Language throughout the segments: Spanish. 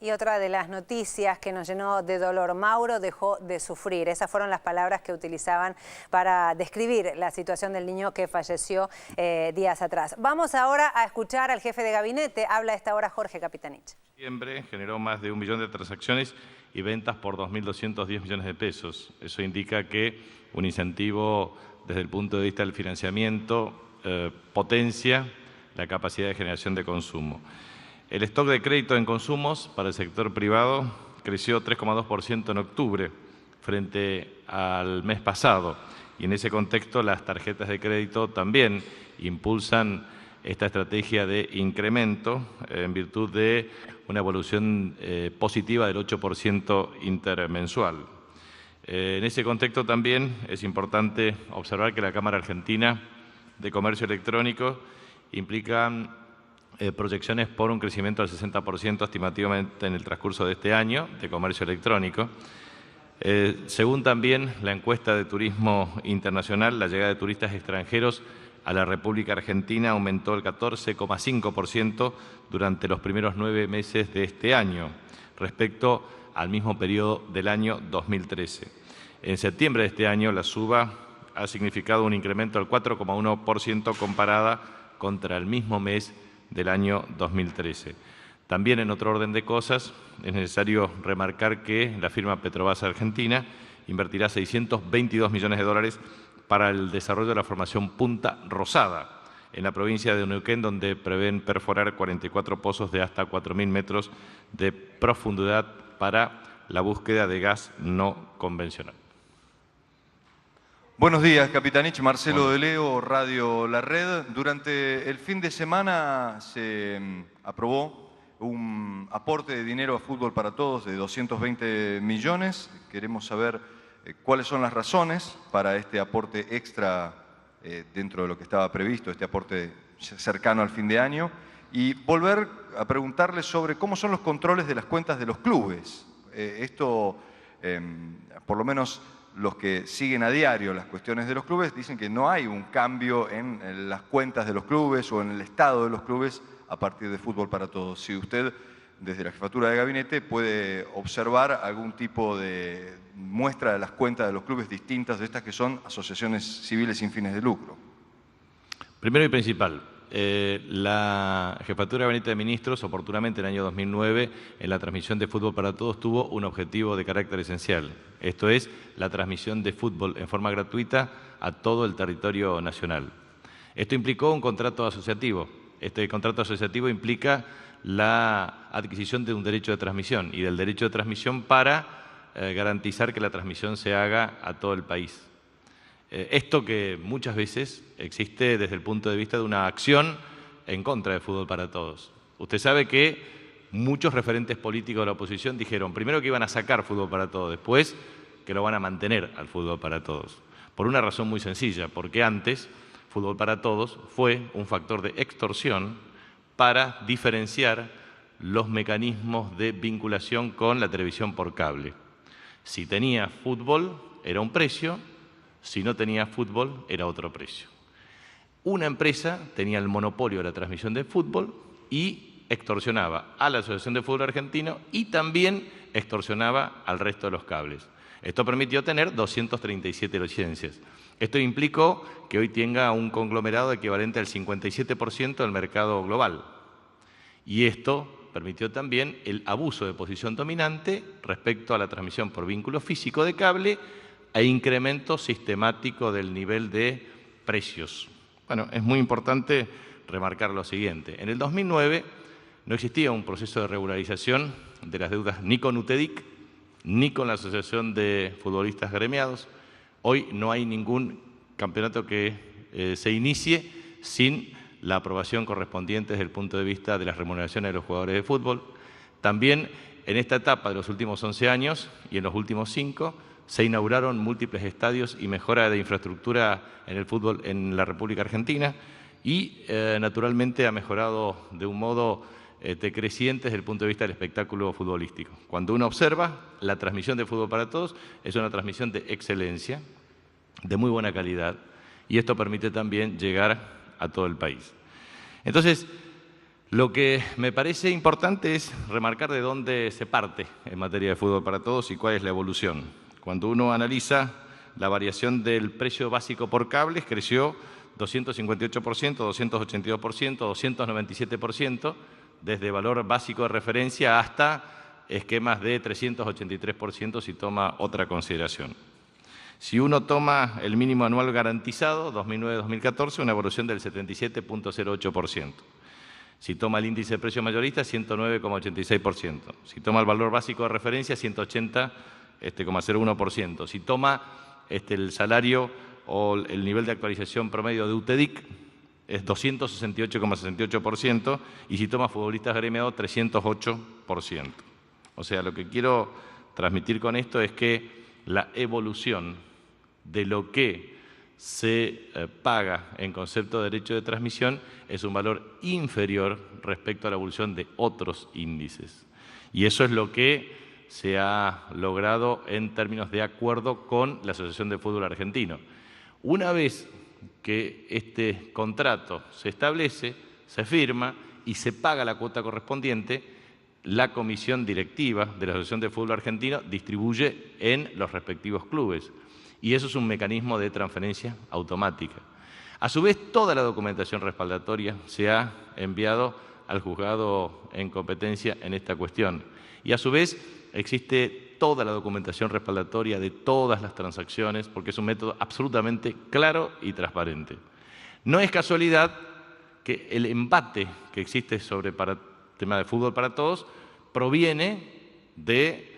Y otra de las noticias que nos llenó de dolor: Mauro dejó de sufrir. Esas fueron las palabras que utilizaban para describir la situación del niño que falleció días atrás. Vamos ahora a escuchar al jefe de gabinete. Habla a esta hora Jorge Capitanich. En diciembre generó más de 1 millón de transacciones y ventas por 2.210 millones de pesos. Eso indica que un incentivo desde el punto de vista del financiamiento potencia la capacidad de generación de consumo. El stock de crédito en consumos para el sector privado creció 3,2% en octubre frente al mes pasado, y en ese contexto las tarjetas de crédito también impulsan esta estrategia de incremento en virtud de una evolución positiva del 8% intermensual. En ese contexto también es importante observar que la Cámara Argentina de Comercio Electrónico implica proyecciones por un crecimiento del 60% estimativamente en el transcurso de este año de comercio electrónico. Según también la encuesta de turismo internacional, la llegada de turistas extranjeros a la República Argentina aumentó el 14,5% durante los primeros 9 meses de este año, respecto al mismo periodo del año 2013. En septiembre de este año, la suba ha significado un incremento del 4,1% comparada contra el mismo mes del año 2013. También, en otro orden de cosas, es necesario remarcar que la firma Petrobras Argentina invertirá 622 millones de dólares para el desarrollo de la formación Punta Rosada, en la provincia de Neuquén, donde prevén perforar 44 pozos de hasta 4.000 metros de profundidad para la búsqueda de gas no convencional. Buenos días, Capitanich. Marcelo de Leo, Radio La Red. Durante el fin de semana se aprobó un aporte de dinero a Fútbol para Todos de 220 millones. Queremos saber cuáles son las razones para este aporte extra dentro de lo que estaba previsto, este aporte cercano al fin de año, y volver a preguntarle sobre cómo son los controles de las cuentas de los clubes. Por lo menos los que siguen a diario las cuestiones de los clubes dicen que no hay un cambio en las cuentas de los clubes o en el estado de los clubes a partir de Fútbol para Todos. Si usted, desde la jefatura de gabinete, puede observar algún tipo de muestra de las cuentas de los clubes distintas de estas que son asociaciones civiles sin fines de lucro. Primero y principal, la Jefatura de Gabinete de Ministros, oportunamente en el año 2009, en la transmisión de Fútbol para Todos, tuvo un objetivo de carácter esencial. Esto es la transmisión de fútbol en forma gratuita a todo el territorio nacional. Esto implicó un contrato asociativo. Este contrato asociativo implica la adquisición de un derecho de transmisión y del derecho de transmisión para garantizar que la transmisión se haga a todo el país. Esto que muchas veces existe desde el punto de vista de una acción en contra de Fútbol para Todos. Usted sabe que muchos referentes políticos de la oposición dijeron primero que iban a sacar Fútbol para Todos, después que lo van a mantener al Fútbol para Todos. Por una razón muy sencilla, porque antes Fútbol para Todos fue un factor de extorsión para diferenciar los mecanismos de vinculación con la televisión por cable. Si tenía fútbol, era un precio. Si no tenía fútbol, era otro precio. Una empresa tenía el monopolio de la transmisión de fútbol y extorsionaba a la Asociación de Fútbol Argentino y también extorsionaba al resto de los cables. Esto permitió tener 237 licencias. Esto implicó que hoy tenga un conglomerado equivalente al 57% del mercado global. Y esto permitió también el abuso de posición dominante respecto a la transmisión por vínculo físico de cable e incremento sistemático del nivel de precios. Bueno, es muy importante remarcar lo siguiente. En el 2009 no existía un proceso de regularización de las deudas ni con UTEDIC ni con la Asociación de Futbolistas Gremiados. Hoy no hay ningún campeonato que se inicie sin la aprobación correspondiente desde el punto de vista de las remuneraciones de los jugadores de fútbol. También en esta etapa de los últimos 11 años y en los últimos 5, se inauguraron múltiples estadios y mejora de infraestructura en el fútbol en la República Argentina y, naturalmente, ha mejorado de un modo creciente desde el punto de vista del espectáculo futbolístico. Cuando uno observa, la transmisión de Fútbol para Todos es una transmisión de excelencia, de muy buena calidad, y esto permite también llegar a todo el país. Entonces, Lo que me parece importante es remarcar de dónde se parte en materia de fútbol para todos y cuál es la evolución. Cuando uno analiza la variación del precio básico por cables, creció 258%, 282%, 297%, desde valor básico de referencia hasta esquemas de 383% si toma otra consideración. Si uno toma el mínimo anual garantizado, 2009-2014, una evolución del 77.08%. Si toma el índice de precio mayorista, 109,86%. Si toma el valor básico de referencia, 180,01%. Si toma el salario o el nivel de actualización promedio de UTEDIC, es 268,68%. Y si toma futbolistas gremiados, 308%. O sea, lo que quiero transmitir con esto es que la evolución de lo que se paga en concepto de derecho de transmisión es un valor inferior respecto a la evolución de otros índices. Y eso es lo que se ha logrado en términos de acuerdo con la Asociación de Fútbol Argentino. Una vez que este contrato se establece, se firma y se paga la cuota correspondiente, la comisión directiva de la Asociación de Fútbol Argentino distribuye en los respectivos clubes. Y eso es un mecanismo de transferencia automática. A su vez, toda la documentación respaldatoria se ha enviado al juzgado en competencia en esta cuestión. Y a su vez, existe toda la documentación respaldatoria de todas las transacciones, porque es un método absolutamente claro y transparente. No es casualidad que el embate que existe sobre el tema de fútbol para todos proviene de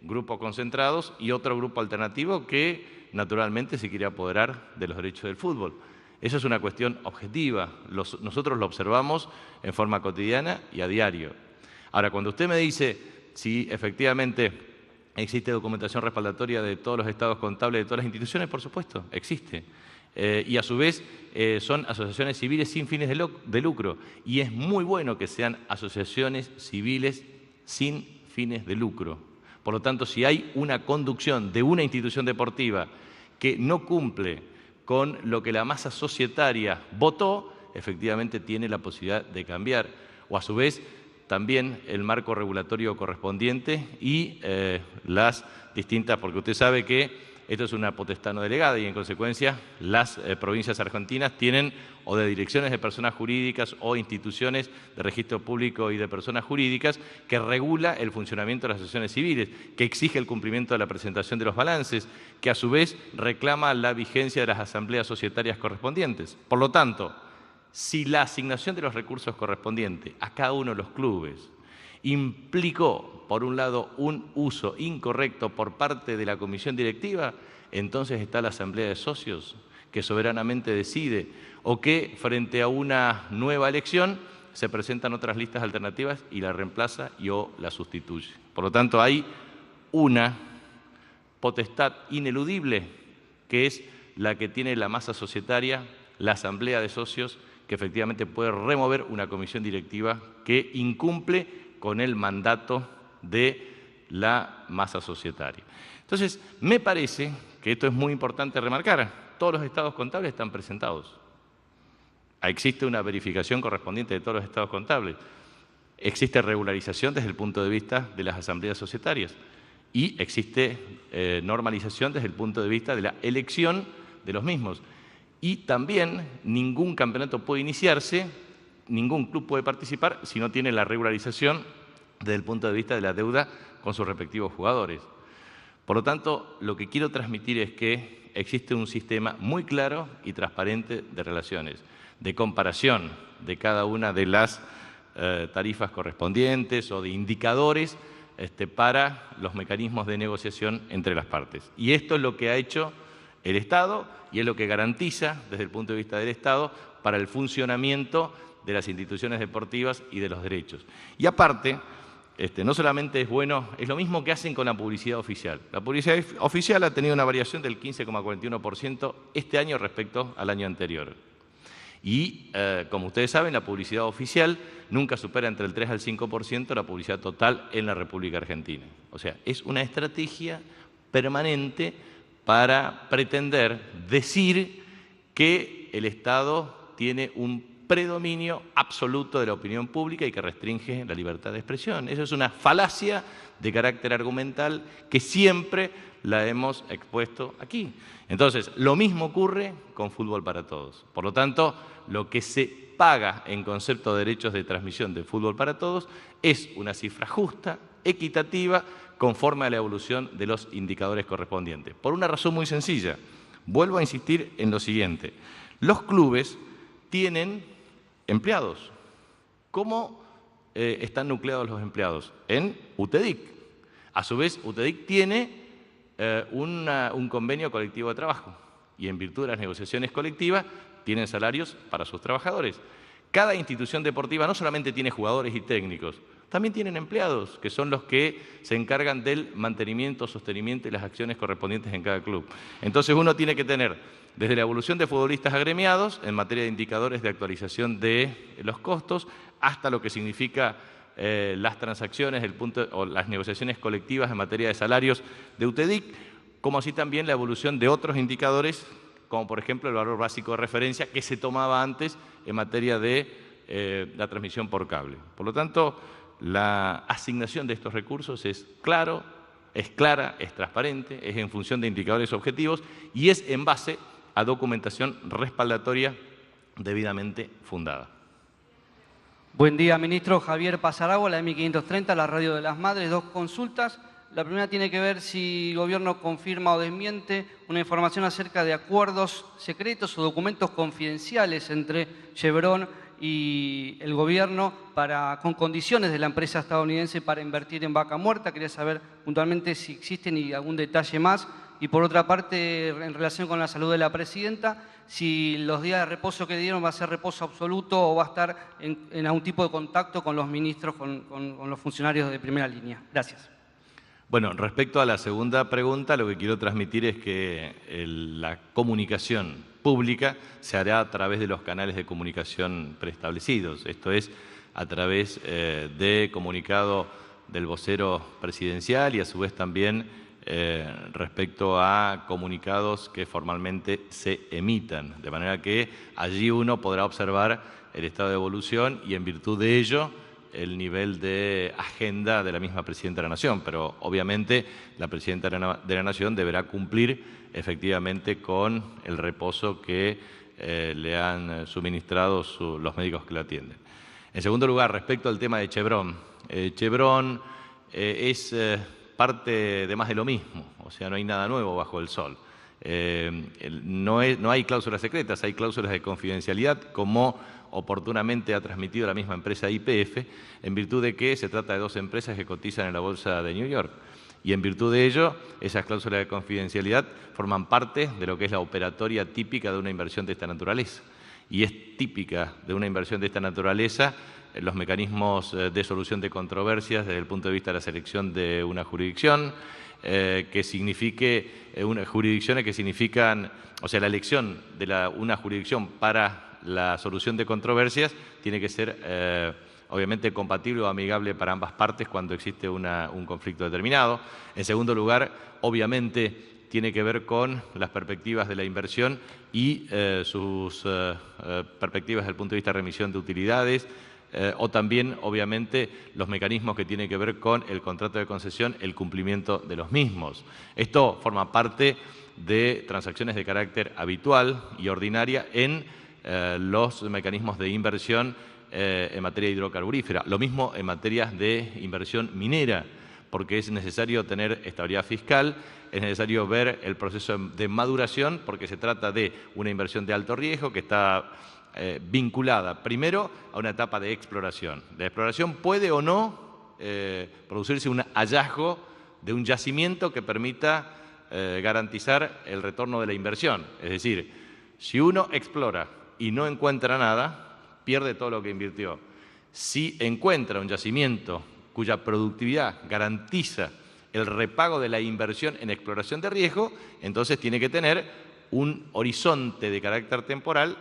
grupos concentrados y otro grupo alternativo que naturalmente se quiere apoderar de los derechos del fútbol. Eso es una cuestión objetiva. Nosotros lo observamos en forma cotidiana y a diario. Ahora, cuando usted me dice si efectivamente existe documentación respaldatoria de todos los estados contables de todas las instituciones, por supuesto, existe. Y a su vez son asociaciones civiles sin fines de lucro. Y es muy bueno que sean asociaciones civiles sin fines de lucro. Por lo tanto, si hay una conducción de una institución deportiva que no cumple con lo que la masa societaria votó, efectivamente tiene la posibilidad de cambiar. O a su vez, también el marco regulatorio correspondiente y las distintas, porque usted sabe que esto es una potestad no delegada y en consecuencia las provincias argentinas tienen o de direcciones de personas jurídicas o instituciones de registro público y de personas jurídicas que regula el funcionamiento de las asociaciones civiles, que exige el cumplimiento de la presentación de los balances, que a su vez reclama la vigencia de las asambleas societarias correspondientes. Por lo tanto, si la asignación de los recursos correspondientes a cada uno de los clubes implicó, por un lado, un uso incorrecto por parte de la comisión directiva, entonces está la asamblea de socios que soberanamente decide o que frente a una nueva elección se presentan otras listas alternativas y la reemplaza y o la sustituye. Por lo tanto, hay una potestad ineludible que es la que tiene la masa societaria, la asamblea de socios, que efectivamente puede remover una comisión directiva que incumple con el mandato de la masa societaria. Entonces, me parece que esto es muy importante remarcar. Todos los estados contables están presentados. Existe una verificación correspondiente de todos los estados contables. Existe regularización desde el punto de vista de las asambleas societarias. Y existe normalización desde el punto de vista de la elección de los mismos. Y también ningún campeonato puede iniciarse, ningún club puede participar si no tiene la regularización desde el punto de vista de la deuda con sus respectivos jugadores. Por lo tanto, lo que quiero transmitir es que existe un sistema muy claro y transparente de relaciones, de comparación de cada una de las tarifas correspondientes o de indicadores para los mecanismos de negociación entre las partes. Y esto es lo que ha hecho el Estado y es lo que garantiza, desde el punto de vista del Estado, para el funcionamiento de las instituciones deportivas y de los derechos. Y aparte, no solamente es bueno, es lo mismo que hacen con la publicidad oficial. La publicidad oficial ha tenido una variación del 15,41% este año respecto al año anterior. Y, como ustedes saben, la publicidad oficial nunca supera entre el 3 al 5% la publicidad total en la República Argentina. O sea, es una estrategia permanente para pretender decir que el Estado tiene un predominio absoluto de la opinión pública y que restringe la libertad de expresión. Eso es una falacia de carácter argumental que siempre la hemos expuesto aquí. Entonces, lo mismo ocurre con Fútbol para Todos. Por lo tanto, lo que se paga en concepto de derechos de transmisión de Fútbol para Todos es una cifra justa, equitativa, conforme a la evolución de los indicadores correspondientes. Por una razón muy sencilla. Vuelvo a insistir en lo siguiente. Los clubes tienen empleados. ¿Cómo están nucleados los empleados? En UTEDIC. A su vez, UTEDIC tiene un convenio colectivo de trabajo y en virtud de las negociaciones colectivas tienen salarios para sus trabajadores. Cada institución deportiva no solamente tiene jugadores y técnicos, también tienen empleados, que son los que se encargan del mantenimiento, sostenimiento y las acciones correspondientes en cada club. Entonces uno tiene que tener desde la evolución de futbolistas agremiados en materia de indicadores de actualización de los costos hasta lo que significa las transacciones, o las negociaciones colectivas en materia de salarios de UTEDIC, como así también la evolución de otros indicadores, como por ejemplo el valor básico de referencia que se tomaba antes en materia de la transmisión por cable. Por lo tanto, la asignación de estos recursos es clara, es transparente, es en función de indicadores objetivos y es en base a documentación respaldatoria debidamente fundada. Buen día, ministro. Javier Pasaragua, la M530, la Radio de las Madres. Dos consultas. La primera tiene que ver si el gobierno confirma o desmiente una información acerca de acuerdos secretos o documentos confidenciales entre Chevron y el gobierno con condiciones de la empresa estadounidense para invertir en Vaca Muerta. Quería saber puntualmente si existen y algún detalle más. Y por otra parte, en relación con la salud de la presidenta, si los días de reposo que dieron va a ser reposo absoluto o va a estar en algún tipo de contacto con los ministros, con los funcionarios de primera línea. Gracias. Bueno, respecto a la segunda pregunta, lo que quiero transmitir es que la comunicación pública se hará a través de los canales de comunicación preestablecidos. Esto es, a través de comunicado del vocero presidencial y a su vez también respecto a comunicados que formalmente se emitan. De manera que allí uno podrá observar el estado de evolución y en virtud de ello el nivel de agenda de la misma Presidenta de la Nación, pero obviamente la Presidenta de la Nación deberá cumplir efectivamente con el reposo que le han suministrado los médicos que la atienden. En segundo lugar, respecto al tema de Chevron. Chevron es parte de más de lo mismo, o sea, no hay nada nuevo bajo el sol. No hay cláusulas secretas, hay cláusulas de confidencialidad, como oportunamente ha transmitido la misma empresa YPF, en virtud de que se trata de dos empresas que cotizan en la bolsa de New York. Y en virtud de ello, esas cláusulas de confidencialidad forman parte de lo que es la operatoria típica de una inversión de esta naturaleza. Y es típica de una inversión de esta naturaleza los mecanismos de solución de controversias desde el punto de vista de la selección de una jurisdicción, que signifique jurisdicciones que significan, o sea, la elección de una jurisdicción para la solución de controversias tiene que ser obviamente compatible o amigable para ambas partes cuando existe un conflicto determinado. En segundo lugar, obviamente tiene que ver con las perspectivas de la inversión y sus perspectivas desde el punto de vista de remisión de utilidades, o también, obviamente, los mecanismos que tienen que ver con el contrato de concesión, el cumplimiento de los mismos. Esto forma parte de transacciones de carácter habitual y ordinaria en los mecanismos de inversión en materia hidrocarburífera. Lo mismo en materia de inversión minera, porque es necesario tener estabilidad fiscal, es necesario ver el proceso de maduración, porque se trata de una inversión de alto riesgo que está vinculada primero a una etapa de exploración. La exploración puede o no producirse un hallazgo de un yacimiento que permita garantizar el retorno de la inversión. Es decir, si uno explora y no encuentra nada, pierde todo lo que invirtió. Si encuentra un yacimiento cuya productividad garantiza el repago de la inversión en exploración de riesgo, entonces tiene que tener un horizonte de carácter temporal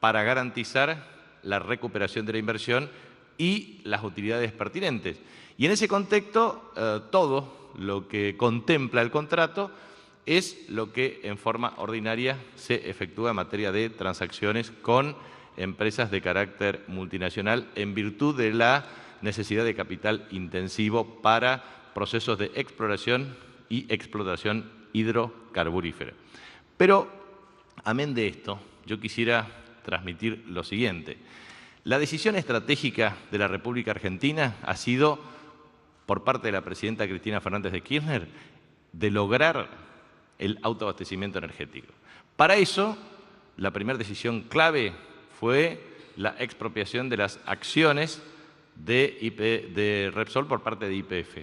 para garantizar la recuperación de la inversión y las utilidades pertinentes. Y en ese contexto, todo lo que contempla el contrato es lo que en forma ordinaria se efectúa en materia de transacciones con empresas de carácter multinacional en virtud de la necesidad de capital intensivo para procesos de exploración y explotación hidrocarburífera. Pero, amén de esto, yo quisiera transmitir lo siguiente. La decisión estratégica de la República Argentina ha sido, por parte de la presidenta Cristina Fernández de Kirchner, de lograr el autoabastecimiento energético. Para eso, la primera decisión clave fue la expropiación de las acciones de Repsol por parte de YPF.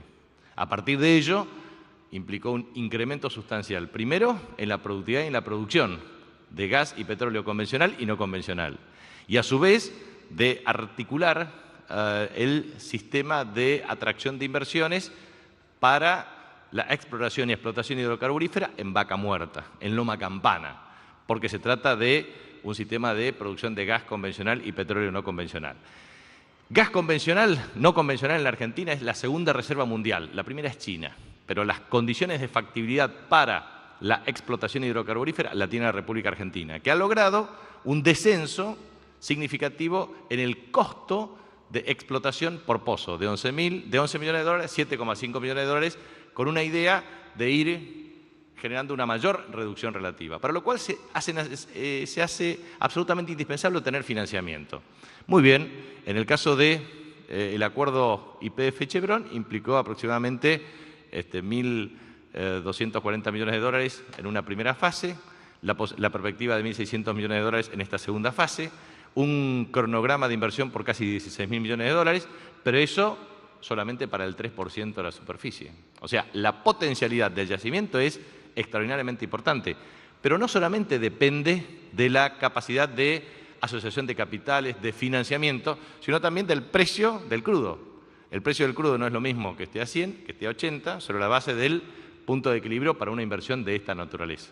A partir de ello, implicó un incremento sustancial, primero en la productividad y en la producción de gas y petróleo convencional y no convencional, y a su vez de articular el sistema de atracción de inversiones para la exploración y explotación hidrocarburífera en Vaca Muerta, en Loma Campana, porque se trata de un sistema de producción de gas convencional y petróleo no convencional. Gas convencional, no convencional en la Argentina es la segunda reserva mundial, la primera es China, pero las condiciones de factibilidad para la explotación hidrocarburífera la tiene la República Argentina, que ha logrado un descenso significativo en el costo de explotación por pozo, de 11 millones de dólares, 7,5 millones de dólares, con una idea de ir generando una mayor reducción relativa, para lo cual se hace absolutamente indispensable tener financiamiento. Muy bien, en el caso del acuerdo YPF-Chevron implicó aproximadamente 1.240 millones de dólares en una primera fase, la perspectiva de 1.600 millones de dólares en esta segunda fase, un cronograma de inversión por casi 16.000 millones de dólares, pero eso solamente para el 3% de la superficie. O sea, la potencialidad del yacimiento es extraordinariamente importante, pero no solamente depende de la capacidad de asociación de capitales, de financiamiento, sino también del precio del crudo. El precio del crudo no es lo mismo que esté a 100, que esté a 80, sobre la base del punto de equilibrio para una inversión de esta naturaleza.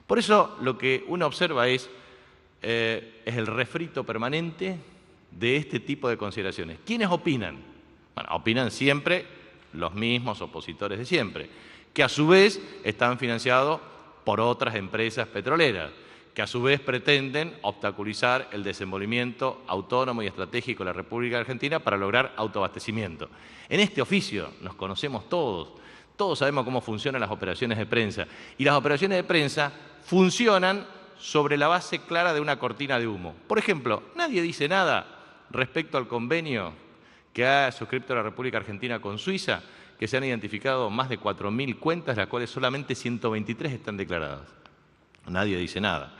Por eso lo que uno observa es el refrito permanente de este tipo de consideraciones. ¿Quiénes opinan? Bueno, opinan siempre los mismos opositores de siempre, que a su vez están financiados por otras empresas petroleras, que a su vez pretenden obstaculizar el desenvolvimiento autónomo y estratégico de la República Argentina para lograr autoabastecimiento. En este oficio nos conocemos todos, todos sabemos cómo funcionan las operaciones de prensa, y las operaciones de prensa funcionan sobre la base clara de una cortina de humo. Por ejemplo, nadie dice nada respecto al convenio que ha suscrito la República Argentina con Suiza, que se han identificado más de 4.000 cuentas, las cuales solamente 123 están declaradas. Nadie dice nada.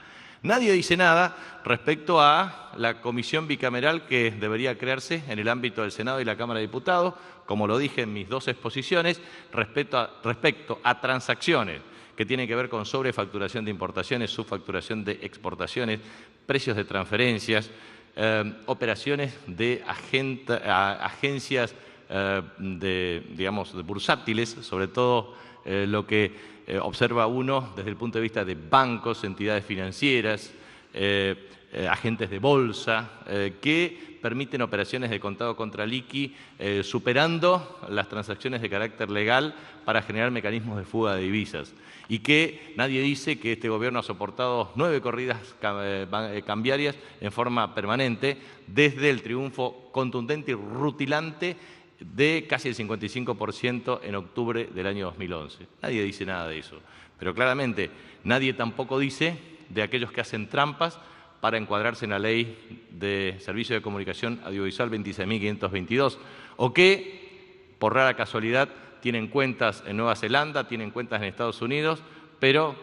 Nadie dice nada respecto a la comisión bicameral que debería crearse en el ámbito del Senado y la Cámara de Diputados, como lo dije en mis dos exposiciones, respecto a transacciones que tienen que ver con sobrefacturación de importaciones, subfacturación de exportaciones, precios de transferencias, operaciones de agencias digamos, de bursátiles, sobre todo lo que observa uno desde el punto de vista de bancos, entidades financieras, agentes de bolsa, que permiten operaciones de contado contra liqui, superando las transacciones de carácter legal para generar mecanismos de fuga de divisas. Y que nadie dice que este gobierno ha soportado 9 corridas cambiarias en forma permanente desde el triunfo contundente y rutilante de casi el 55% en octubre del año 2011. Nadie dice nada de eso. Pero claramente nadie tampoco dice de aquellos que hacen trampas para encuadrarse en la Ley de Servicio de Comunicación Audiovisual 26.522, o que, por rara casualidad, tienen cuentas en Nueva Zelanda, tienen cuentas en Estados Unidos, pero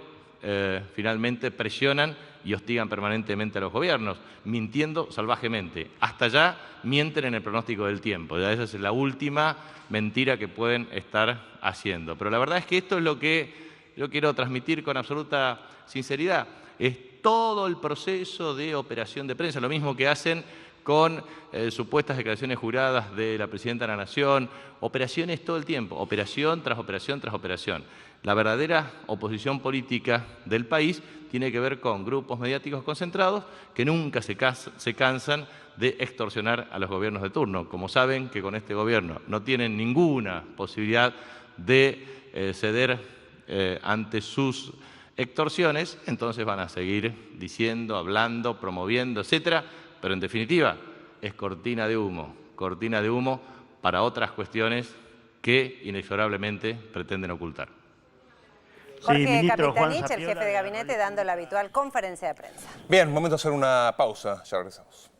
finalmente presionan y hostigan permanentemente a los gobiernos, mintiendo salvajemente. Hasta ya mienten en el pronóstico del tiempo. Ya esa es la última mentira que pueden estar haciendo. Pero la verdad es que esto es lo que yo quiero transmitir con absoluta sinceridad. Es todo el proceso de operación de prensa, lo mismo que hacen con supuestas declaraciones juradas de la Presidenta de la Nación, operaciones todo el tiempo, operación tras operación tras operación. La verdadera oposición política del país tiene que ver con grupos mediáticos concentrados que nunca se cansan de extorsionar a los gobiernos de turno. Como saben que con este gobierno no tienen ninguna posibilidad de ceder ante sus extorsiones, entonces van a seguir diciendo, hablando, promoviendo, etcétera, pero en definitiva es cortina de humo para otras cuestiones que inexorablemente pretenden ocultar. Jorge Capitanich, el jefe de gabinete, dando la habitual conferencia de prensa. Bien, momento de hacer una pausa, ya regresamos.